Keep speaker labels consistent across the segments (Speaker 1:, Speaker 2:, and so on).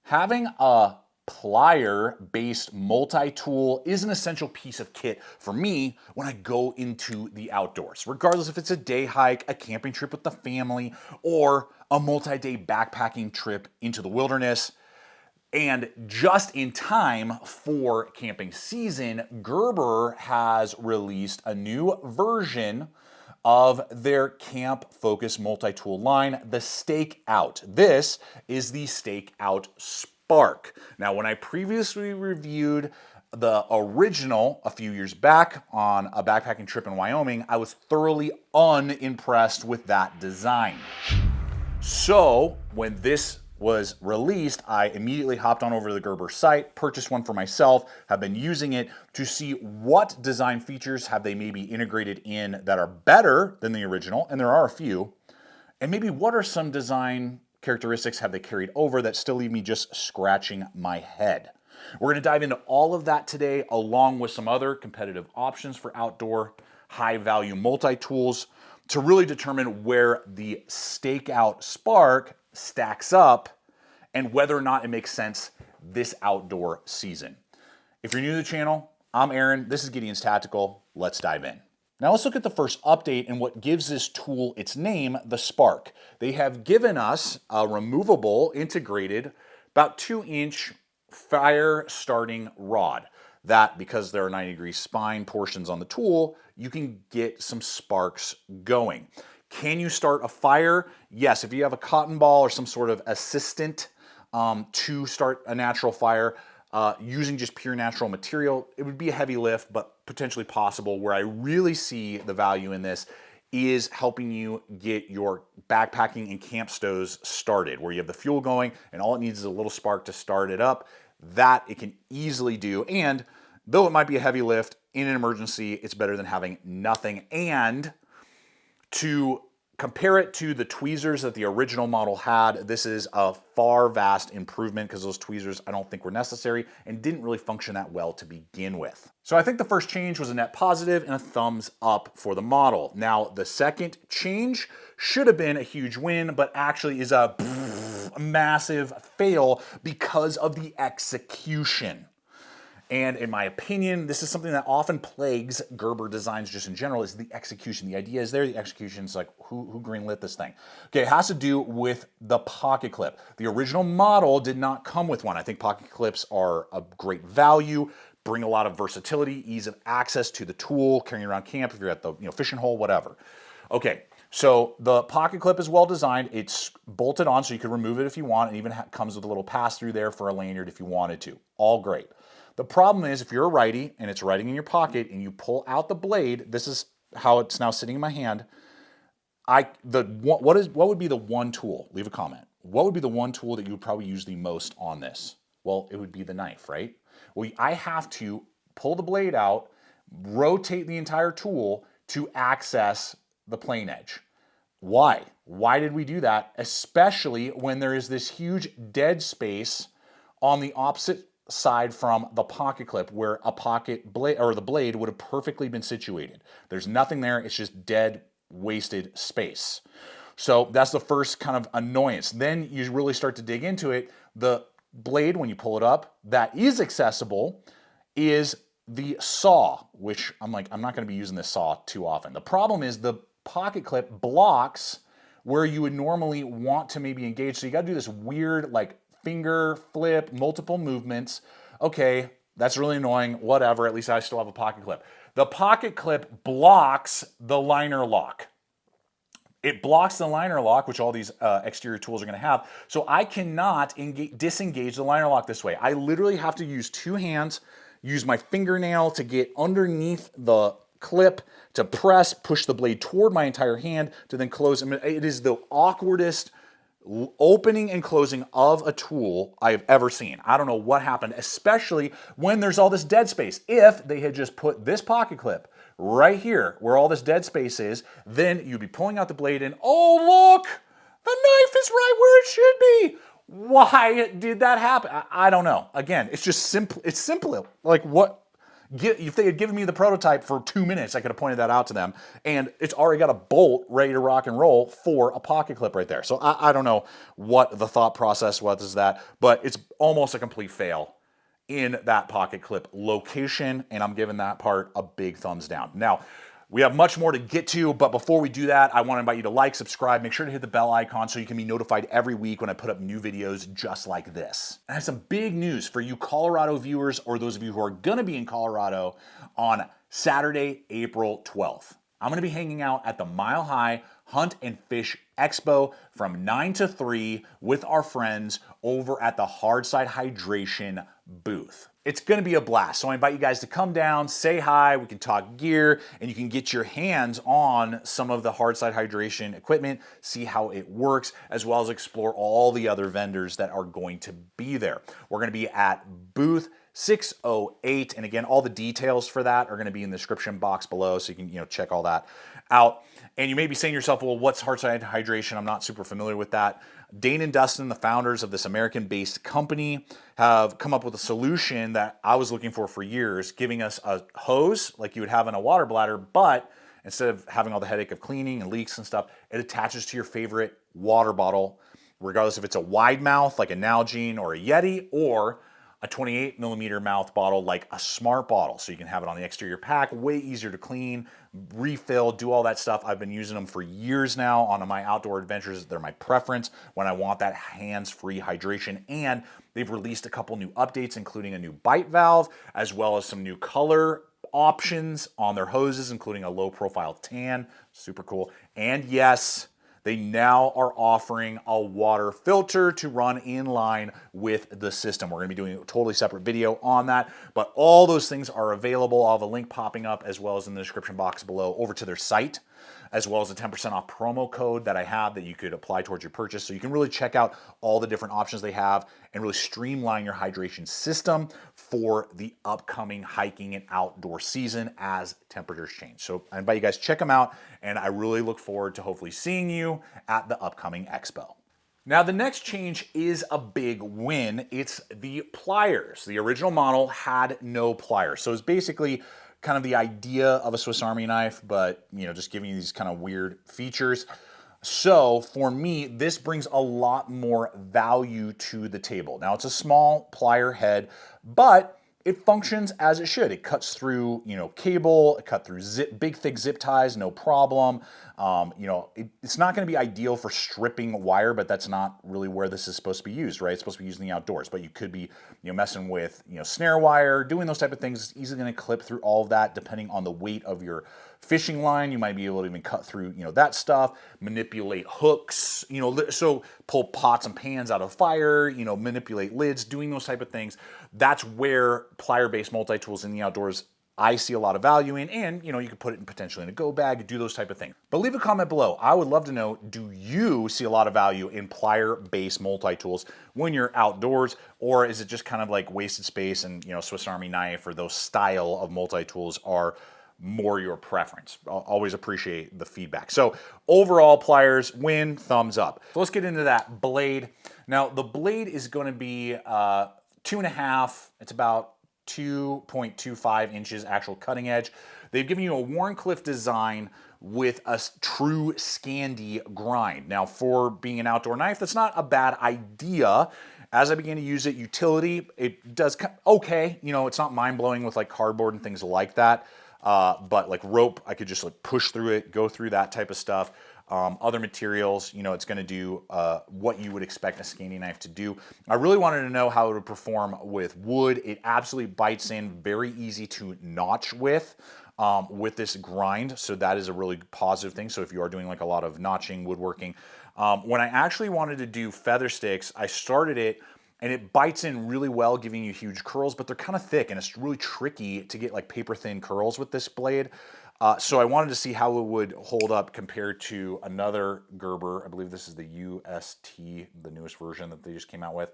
Speaker 1: Having a plier-based multi-tool is an essential piece of kit for me when I go into the outdoors, regardless if it's a day hike, a camping trip with the family, or a multi-day backpacking trip into the wilderness. And just in time for camping season, Gerber has released a new version of their camp-focused multi-tool line, the Stakeout. This is the Stakeout Spark. Now, when I previously reviewed the original a few years back on a backpacking trip in Wyoming, I was thoroughly unimpressed with that design. So when this was released, I immediately hopped on over to the Gerber site, purchased one for myself, have been using it to see what design features have they maybe integrated in that are better than the original, and there are a few, and maybe what are some design characteristics have they carried over that still leave me just scratching my head. We're going to dive into all of that today, along with some other competitive options for outdoor high-value multi-tools to really determine where the Stakeout Spark stacks up and whether or not it makes sense this outdoor season. If you're new to the channel, I'm Aaron, this is Gideonstactical, let's dive in. Now let's look at the first update and what gives this tool its name, the Spark. They have given us a removable, integrated, about 2-inch fire starting rod that, because there are 90-degree spine portions on the tool, you can get some sparks going. Can you start a fire? Yes, if you have a cotton ball or some sort of assistant to start a natural fire using just pure natural material, it would be a heavy lift, but potentially possible. Where I really see the value in this is helping you get your backpacking and camp stoves started, where you have the fuel going and all it needs is a little spark to start it up. That it can easily do, and though it might be a heavy lift, in an emergency, it's better than having nothing. And to compare it to the tweezers that the original model had, this is a vast improvement because those tweezers I don't think were necessary and didn't really function that well to begin with. So I think the first change was a net positive and a thumbs up for the model. Now the second change should have been a huge win, but actually is a massive fail because of the execution. And in my opinion, this is something that often plagues Gerber designs just in general, is the execution. The idea is there, the execution is like, who greenlit this thing? Okay, it has to do with the pocket clip. The original model did not come with one. I think pocket clips are a great value, bring a lot of versatility, ease of access to the tool, carrying around camp if you're at the fishing hole, whatever. Okay, so the pocket clip is well designed. It's bolted on so you can remove it if you want. It even comes with a little pass-through there for a lanyard if you wanted to. All great. The problem is if you're a righty and it's riding in your pocket and you pull out the blade, this is how it's now sitting in my hand. What would be the one tool? Leave a comment. What would be the one tool that you would probably use the most on this? Well, it would be the knife, right? Well, I have to pull the blade out, rotate the entire tool to access the plane edge. Why? Why did we do that? Especially when there is this huge dead space on the opposite side from the pocket clip where a pocket blade or the blade would have perfectly been situated. There's nothing there. It's just dead, wasted space. So that's the first kind of annoyance. Then you really start to dig into it. The blade, when you pull it up, that is accessible is the saw, which I'm not going to be using this saw too often. The problem is the pocket clip blocks where you would normally want to maybe engage. So you got to do this weird finger flip, multiple movements. Okay, that's really annoying, whatever, at least I still have a pocket clip. The pocket clip blocks the liner lock. It blocks the liner lock, which all these exterior tools are gonna have, so I cannot disengage the liner lock this way. I literally have to use two hands, use my fingernail to get underneath the clip, to press, push the blade toward my entire hand, to then close. I mean, it is the awkwardest opening and closing of a tool I have ever seen. I don't know what happened, especially when there's all this dead space. If they had just put this pocket clip right here where all this dead space is, then you'd be pulling out the blade and, oh look, the knife is right where it should be. Why did that happen? I don't know. Again, it's just simple. It's simple. Like what? If they had given me the prototype for 2 minutes, I could have pointed that out to them. And it's already got a bolt ready to rock and roll for a pocket clip right there. So I don't know what the thought process was that, but it's almost a complete fail in that pocket clip location, and I'm giving that part a big thumbs down. Now, we have much more to get to, but before we do that, I want to invite you to like, subscribe, make sure to hit the bell icon so you can be notified every week when I put up new videos just like this. And I have some big news for you Colorado viewers, or those of you who are going to be in Colorado on Saturday, April 12th. I'm going to be hanging out at the Mile High Hunt and Fish Expo from 9 to 3 with our friends over at the Hardside Hydration booth. It's going to be a blast, so I invite you guys to come down, say hi, we can talk gear, and you can get your hands on some of the Hardside Hydration equipment, see how it works, as well as explore all the other vendors that are going to be there. We're going to be at booth 608, and again, all the details for that are going to be in the description box below, so you can check all that out. And you may be saying to yourself, well, what's Hardside Hydration? I'm not super familiar with that. Dane and Dustin, the founders of this American-based company, have come up with a solution that I was looking for years, giving us a hose like you would have in a water bladder, but instead of having all the headache of cleaning and leaks and stuff, it attaches to your favorite water bottle, regardless if it's a wide mouth like a Nalgene or a Yeti, or a 28 millimeter mouth bottle like a Smart bottle. So you can have it on the exterior pack, way easier to clean, refill, do all that stuff. I've been using them for years now on my outdoor adventures. They're my preference when I want that hands-free hydration. And they've released a couple new updates, including a new bite valve, as well as some new color options on their hoses, including a low profile tan. Super cool. And yes, they now are offering a water filter to run in line with the system. We're going to be doing a totally separate video on that, but all those things are available. I'll have a link popping up as well as in the description box below over to their site, as well as a 10% off promo code that I have that you could apply towards your purchase. So you can really check out all the different options they have and really streamline your hydration system for the upcoming hiking and outdoor season as temperatures change. So I invite you guys to check them out, and I really look forward to hopefully seeing you at the upcoming expo. Now, the next change is a big win. It's the pliers. The original model had no pliers. So it's basically kind of the idea of a Swiss Army knife, but just giving you these kind of weird features. So for me, this brings a lot more value to the table. Now, it's a small plier head, but it functions as it should. It cuts through, cable, it cut through big thick zip ties, no problem. It's not going to be ideal for stripping wire, but that's not really where this is supposed to be used, right? It's supposed to be used in the outdoors, but you could be, messing with, snare wire, doing those type of things. It's easily going to clip through all of that, depending on the weight of your fishing line. You might be able to even cut through, that stuff, manipulate hooks, so pull pots and pans out of fire, manipulate lids, doing those type of things. That's where plier-based multi-tools in the outdoors I see a lot of value in, and you could put it in potentially in a go bag, do those type of things. But leave a comment below. I would love to know, do you see a lot of value in plier-based multi-tools when you're outdoors, or is it just kind of like wasted space and Swiss Army knife or those style of multi-tools are more your preference? I'll always appreciate the feedback. So overall, pliers win, thumbs up. So let's get into that blade. Now the blade is going to be 2.5. It's about 2.25 inches actual cutting edge. They've given you a Warncliffe design with a true Scandi grind. Now, for being an outdoor knife, that's not a bad idea. As I began to use it, utility, it does okay. It's not mind-blowing with like cardboard and things like that. But like rope, I could just like push through it, go through that type of stuff. Other materials, it's going to do what you would expect a Scandi knife to do. I really wanted to know how it would perform with wood. It absolutely bites in, very easy to notch with this grind. So that is a really positive thing. So if you are doing like a lot of notching, woodworking. When I actually wanted to do feather sticks, I started it and it bites in really well, giving you huge curls, but they're kind of thick and it's really tricky to get like paper thin curls with this blade. So I wanted to see how it would hold up compared to another Gerber. I believe this is the UST, the newest version that they just came out with.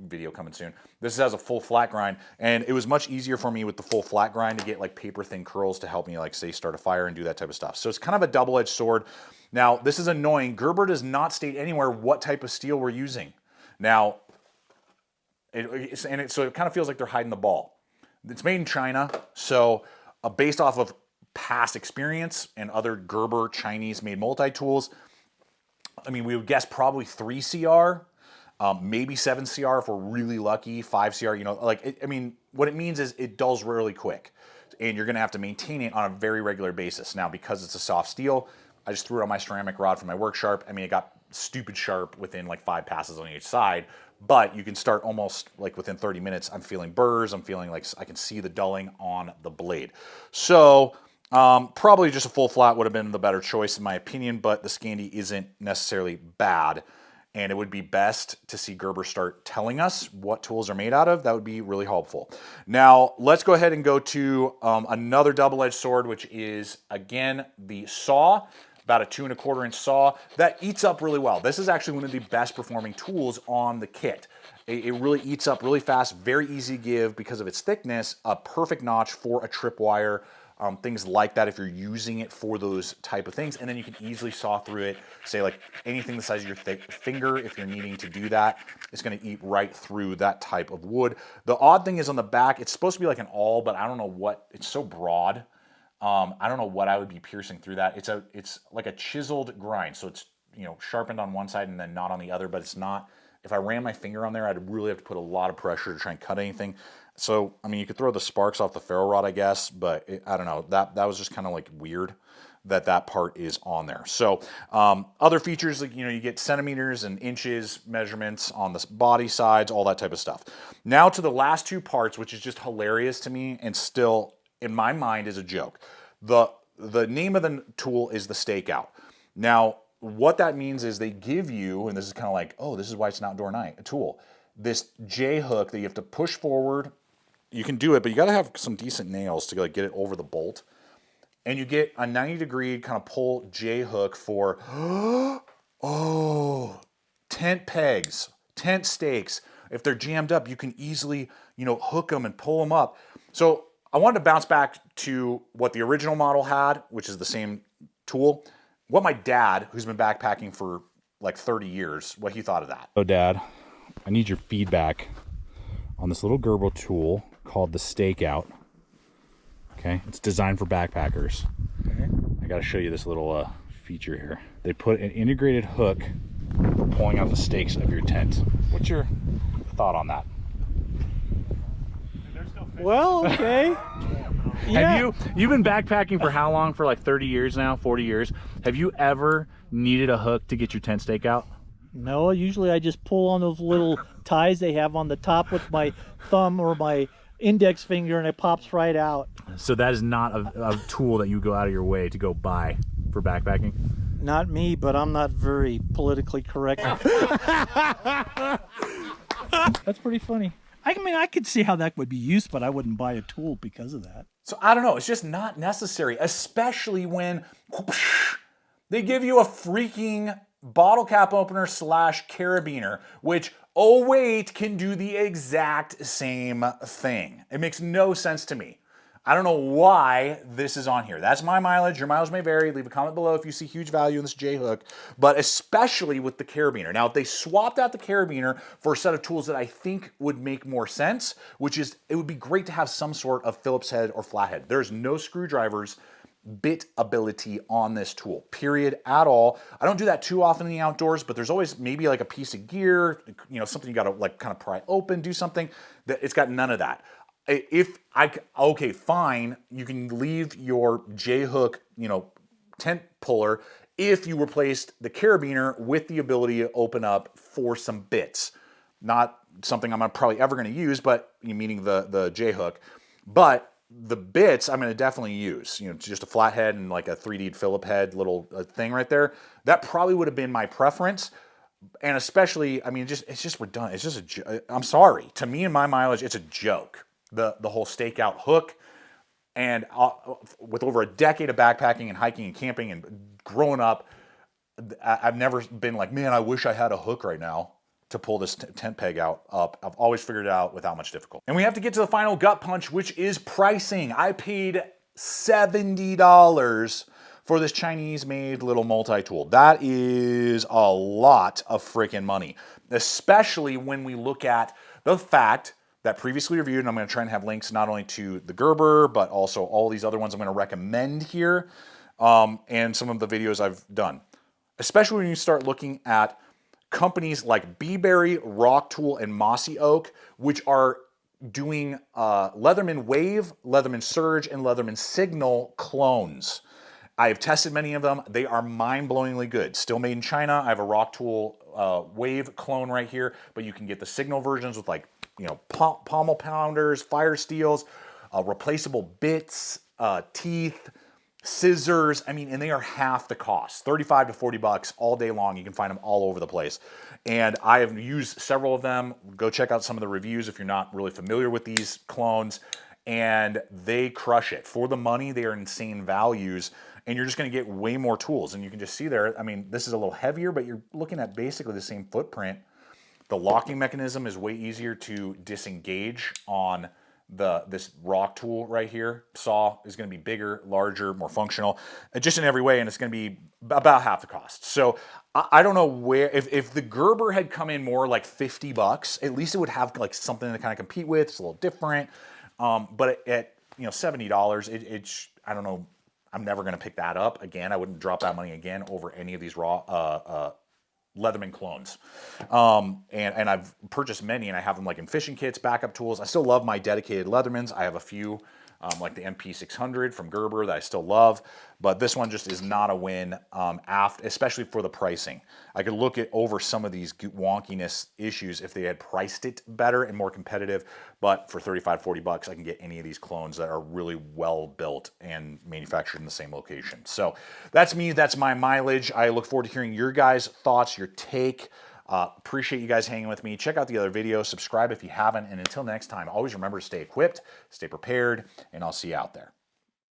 Speaker 1: Video coming soon. This has a full flat grind, and it was much easier for me with the full flat grind to get like paper thin curls to help me like say start a fire and do that type of stuff. So it's kind of a double-edged sword. Now this is annoying. Gerber does not state anywhere what type of steel we're using. Now, so it kind of feels like they're hiding the ball. It's made in China, so based off of past experience and other Gerber Chinese-made multi-tools, I mean, we would guess probably 3 CR, maybe 7 CR if we're really lucky, 5 CR, you know, like, I mean, what it means is it dulls really quick, and you're gonna have to maintain it on a very regular basis. Now, because it's a soft steel, I just threw it on my ceramic rod for my work sharp. I mean, it got stupid sharp within like 5 passes on each side, but you can start almost like within 30 minutes. I'm feeling burrs, I'm feeling like I can see the dulling on the blade. So probably just a full flat would have been the better choice in my opinion, but the Scandi isn't necessarily bad. And it would be best to see Gerber start telling us what tools are made out of. That would be really helpful. Now, let's go ahead and go to another double-edged sword, which is, again, the saw. About a 2 1/4 inch saw that eats up really well. This is actually one of the best performing tools on the kit. It really eats up really fast, very easy to give because of its thickness, a perfect notch for a tripwire, things like that if you're using it for those type of things. And then you can easily saw through it, say like anything the size of your finger, if you're needing to do that, it's gonna eat right through that type of wood. The odd thing is on the back, it's supposed to be like an awl, but I don't know what, it's so broad. I don't know what I would be piercing through that. It's like a chiseled grind, so it's, you know, sharpened on one side and then not on the other, but it's not, if I ran my finger on there, I'd really have to put a lot of pressure to try and cut anything. So, I mean, you could throw the sparks off the ferro rod, I guess, but I don't know, that was just kind of like weird that part is on there. So, other features, like, you know, you get centimeters and inches measurements on the body sides, all that type of stuff. Now to the last 2 parts, which is just hilarious to me and still in my mind is a joke. The name of the tool is the stakeout. Now, what that means is they give you, and this is kind of like, oh, this is why it's an outdoor tool, this J hook that you have to push forward. You can do it, but you got to have some decent nails to like get it over the bolt. And you get a 90-degree kind of pull J hook for, oh, tent pegs, tent stakes. If they're jammed up, you can easily, you know, hook them and pull them up. So I wanted to bounce back to what the original model had, which is the same tool. What my dad, who's been backpacking for like 30 years, what he thought of that. Oh, Dad, I need your feedback on this little Gerber tool called the Stakeout. Okay, it's designed for backpackers. Okay. I got to show you this little feature here. They put an integrated hook for pulling out the stakes of your tent. What's your thought on that?
Speaker 2: Well, okay. Yeah.
Speaker 3: You've been backpacking for how long? For like 30 years now, 40 years. Have you ever needed a hook to get your tent stake out?
Speaker 2: No, usually I just pull on those little ties they have on the top with my thumb or my index finger and it pops right out.
Speaker 3: So that is not a tool that you go out of your way to go buy for backpacking?
Speaker 2: Not me, but I'm not very politically correct. That's pretty funny. I mean, I could see how that would be used, but I wouldn't buy a tool because of that.
Speaker 1: So I don't know, it's just not necessary, especially when they give you a freaking bottle cap opener / carabiner, which, oh wait, can do the exact same thing. It makes no sense to me. I don't know why this is on here. That's my mileage. Your mileage may vary. Leave a comment below if you see huge value in this J-hook, but especially with the carabiner. Now, if they swapped out the carabiner for a set of tools that I think would make more sense, which is, it would be great to have some sort of Phillips head or flathead. There's no screwdrivers bit ability on this tool, period, at all. I don't do that too often in the outdoors, but there's always maybe like a piece of gear, you know, something you got to like kind of pry open, do something. That it's got none of that. Okay, fine, you can leave your J-hook, you know, tent puller if you replaced the carabiner with the ability to open up for some bits. Not something I'm probably ever going to use, but meaning the J-hook. But the bits I'm going to definitely use. You know, just a flathead and like a 3D Phillip head little thing right there. That probably would have been my preference. And especially, I mean, it's just redundant. It's just I'm sorry. To me and my mileage, it's a joke. The whole stakeout hook, and with over a decade of backpacking and hiking and camping and growing up, I've never been like, man, I wish I had a hook right now to pull this tent peg up. I've always figured it out without much difficulty. And we have to get to the final gut punch, which is pricing. I paid $70 for this Chinese-made little multi-tool. That is a lot of freaking money, especially when we look at the fact that previously reviewed, and I'm going to try and have links not only to the Gerber, but also all these other ones I'm going to recommend here, and some of the videos I've done. Especially when you start looking at companies like Beeberry, Rock Tool, and Mossy Oak, which are doing Leatherman Wave, Leatherman Surge, and Leatherman Signal clones. I have tested many of them. They are mind-blowingly good. Still made in China. I have a Rock Tool Wave clone right here, but you can get the Signal versions with, like, you know, pommel pounders, fire steels, replaceable bits, teeth, scissors. I mean, and they are half the cost, 35 to 40 bucks all day long. You can find them all over the place. And I have used several of them. Go check out some of the reviews if you're not really familiar with these clones. And they crush it. For the money, they are insane values. And you're just going to get way more tools. And you can just see there, I mean, this is a little heavier, but you're looking at basically the same footprint. The locking mechanism is way easier to disengage on this Rock Tool right here. Saw is going to be bigger, larger, more functional, just in every way, and it's going to be about half the cost. So I don't know where, if the Gerber had come in more like 50 bucks, at least it would have like something to kind of compete with. It's a little different, but at $70, I don't know. I'm never going to pick that up again. I wouldn't drop that money again over any of these Leatherman clones. And I've purchased many, and I have them like in fishing kits, backup tools. I still love my dedicated Leathermans. I have a few like the MP600 from Gerber that I still love, but this one just is not a win, especially for the pricing. I could look at over some of these wonkiness issues if they had priced it better and more competitive, but for 35, 40 bucks, I can get any of these clones that are really well built and manufactured in the same location. So that's me, that's my mileage. I look forward to hearing your guys' thoughts, your take. Appreciate you guys hanging with me. Check out the other videos, subscribe if you haven't, and until next time, always remember to stay equipped, stay prepared, and I'll see you out there.